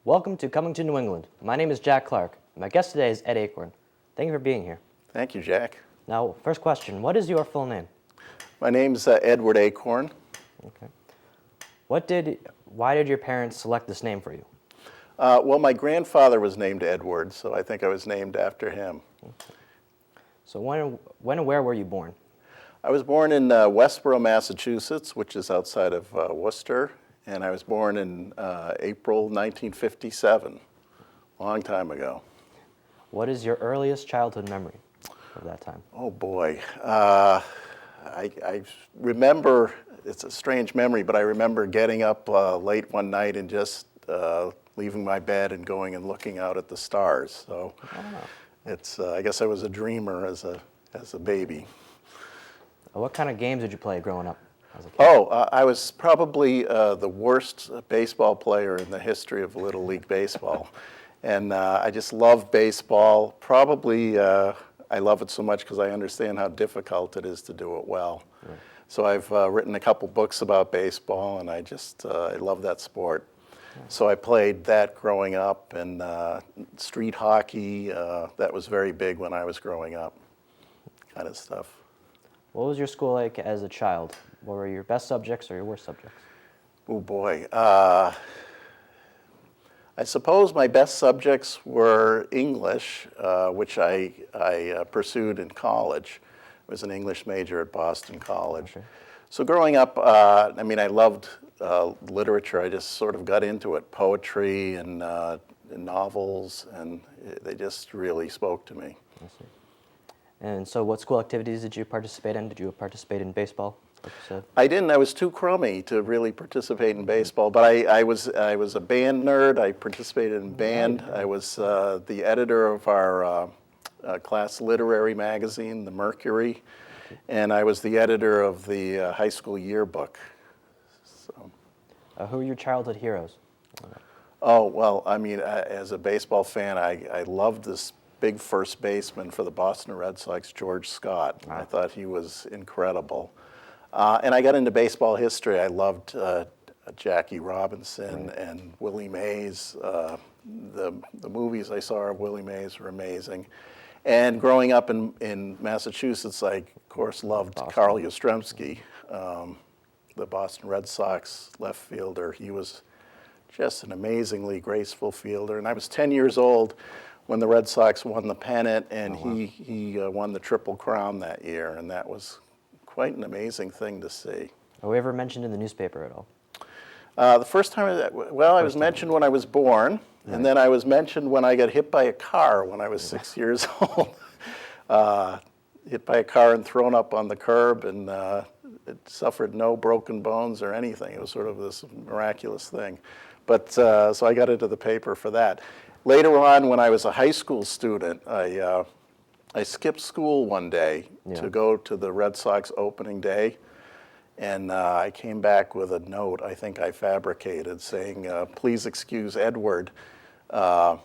Welcome to Coming to New England. My name is Jack Clarke. My guest today is Ed Acorn. Thank you for being here. Thank you, Jack. Now, first question, what is your full name? My name's Edward Acorn. Okay. Why did your parents select this name for you? Well, my grandfather was named Edward, so I think I was named after him. Okay. So when and where were you born? I was born in Westboro, Massachusetts, which is outside of Worcester, and I was born in April 1957, a long time ago. What is your earliest childhood memory of that time? Oh boy, I remember, it's a strange memory, but I remember getting up late one night and just leaving my bed and going and looking out at the stars. So it's, I guess I was a dreamer as a baby. What kind of games did you play growing up as a kid? I was probably the worst baseball player in the history of Little League Baseball. And I just love baseball. Probably I love it so much because I understand how difficult it is to do it well. Right. So I've written a couple books about baseball, and I love that sport. Yeah. So I played that growing up, and street hockey, that was very big when I was growing up, kind of stuff. What was your school like as a child? What were your best subjects or your worst subjects? Oh boy. I suppose my best subjects were English, which I pursued in college. I was an English major at Boston College. Okay. So growing up, I loved literature. I just sort of got into it, poetry and novels, and they just really spoke to me. I see. And so what school activities did you participate in? Did you participate in baseball, like you said? I didn't. I was too crummy to really participate in baseball, but I was a band nerd. I participated in band. I was the editor of our class literary magazine, The Mercury, and I was the editor of the high school yearbook. So. Who were your childhood heroes? Oh, well, as a baseball fan, I loved this big first baseman for the Boston Red Sox, George Scott. Wow. I thought he was incredible. And I got into baseball history. I loved Jackie Robinson and Willie Mays. The movies I saw of Willie Mays were amazing. And growing up in Massachusetts, I, of course, loved Carl Yastrzemski, the Boston Red Sox left fielder. He was just an amazingly graceful fielder. And I was 10 years old when the Red Sox won the pennant, and he won the Triple Crown that year, and that was quite an amazing thing to see. Are we ever mentioned in the newspaper at all? The first time, I was mentioned when I was born, right. And then I was mentioned when I got hit by a car when I was 6 years old. Hit by a car and thrown up on the curb, and it suffered no broken bones or anything. It was sort of this miraculous thing. But so I got into the paper for that. Later on, when I was a high school student, I skipped school one day to go to the Red Sox opening day, and I came back with a note I think I fabricated saying, please excuse Edward, because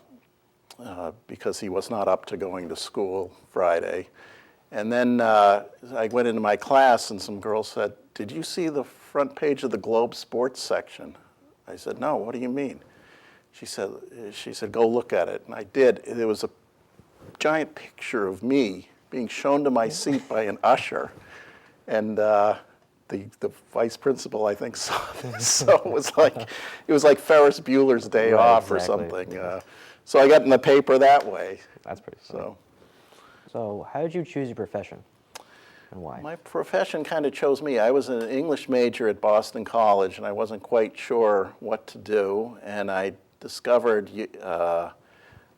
he was not up to going to school Friday. And then I went into my class, and some girls said, did you see the front page of the Globe sports section? I said, no, what do you mean? She said, go look at it. And I did. There was a giant picture of me being shown to my seat by an usher. And the vice principal, I think, saw this. So it was like Ferris Bueller's Day Off or something. So I got in the paper that way. That's pretty funny. So how did you choose your profession, and why? My profession kind of chose me. I was an English major at Boston College, and I wasn't quite sure what to do. And I discovered there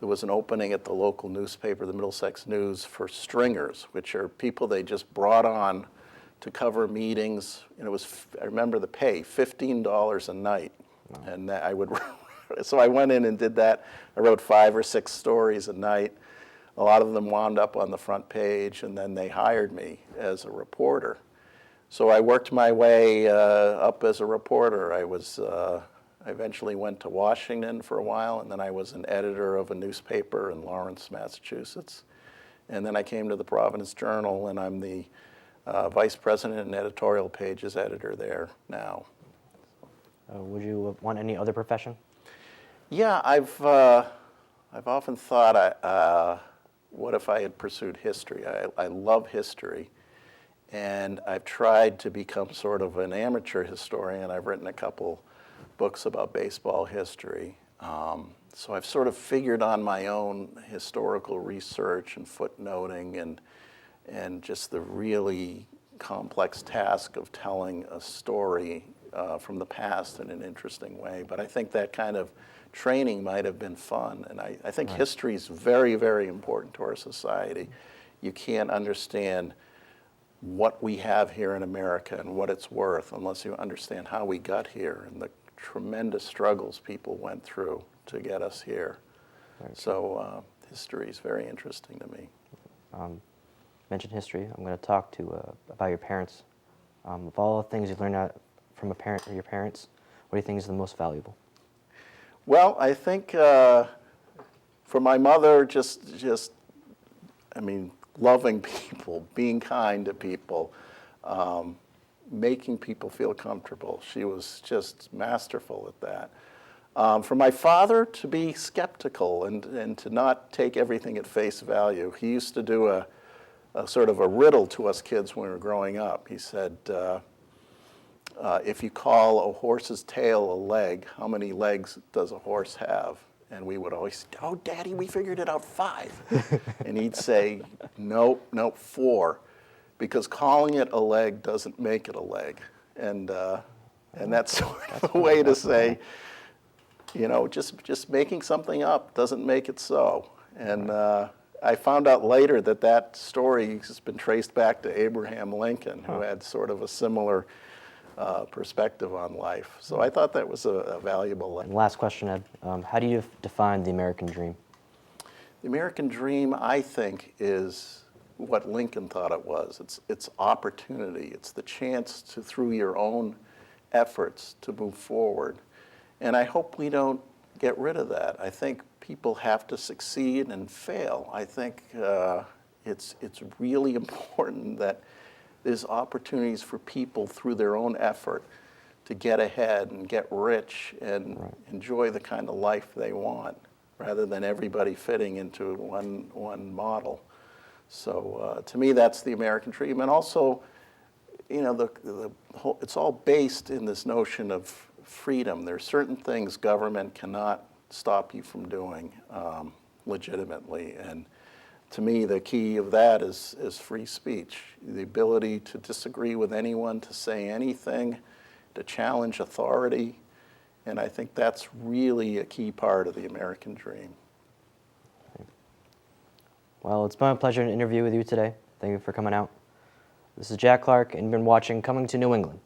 was an opening at the local newspaper, the Middlesex News, for stringers, which are people they just brought on to cover meetings. And it was, I remember the pay, $15 a night. Wow. And so I went in and did that. I wrote 5 or 6 stories a night. A lot of them wound up on the front page, and then they hired me as a reporter. So I worked my way up as a reporter. I eventually went to Washington for a while, and then I was an editor of a newspaper in Lawrence, Massachusetts. And then I came to the Providence Journal, and I'm the vice president and editorial pages editor there now. Would you want any other profession? Yeah, I've often thought, what if I had pursued history? I love history, and I've tried to become sort of an amateur historian. I've written a couple books about baseball history. So I've sort of figured on my own historical research and footnoting and just the really complex task of telling a story from the past in an interesting way. But I think that kind of training might have been fun. And I think Right. history is very, very important to our society. You can't understand what we have here in America and what it's worth unless you understand how we got here and the tremendous struggles people went through to get us here. So history is very interesting to me. Mentioned history. I'm going to talk about your parents. Of all the things you learned out from a parent or your parents, what do you think is the most valuable? Well, I think for my mother, I mean, loving people, being kind to people, making people feel comfortable. She was just masterful at that. For my father, to be skeptical and to not take everything at face value. He used to do a sort of a riddle to us kids when we were growing up. He said, if you call a horse's tail a leg, how many legs does a horse have? And we would always say, oh, Daddy, we figured it out 5. And he'd say, nope, 4. Because calling it a leg doesn't make it a leg. And that's sort of a way to say, you know, just making something up doesn't make it so. And I found out later that that story has been traced back to Abraham Lincoln, who had sort of a similar perspective on life. So I thought that was a valuable lesson. And last question, Ed. How do you define the American dream? The American dream, I think, is what Lincoln thought it was. It's opportunity. It's the chance to, through your own efforts, to move forward. And I hope we don't get rid of that. I think people have to succeed and fail. I think it's really important that there's opportunities for people through their own effort to get ahead and get rich and enjoy the kind of life they want, rather than everybody fitting into one model. So to me, that's the American dream. And also, you know, the whole, it's all based in this notion of freedom. There are certain things government cannot stop you from doing legitimately. And to me, the key of that is free speech, the ability to disagree with anyone, to say anything, to challenge authority. And I think that's really a key part of the American dream. Well, it's been a pleasure to interview with you today. Thank you for coming out. This is Jack Clarke, and you've been watching Coming to New England.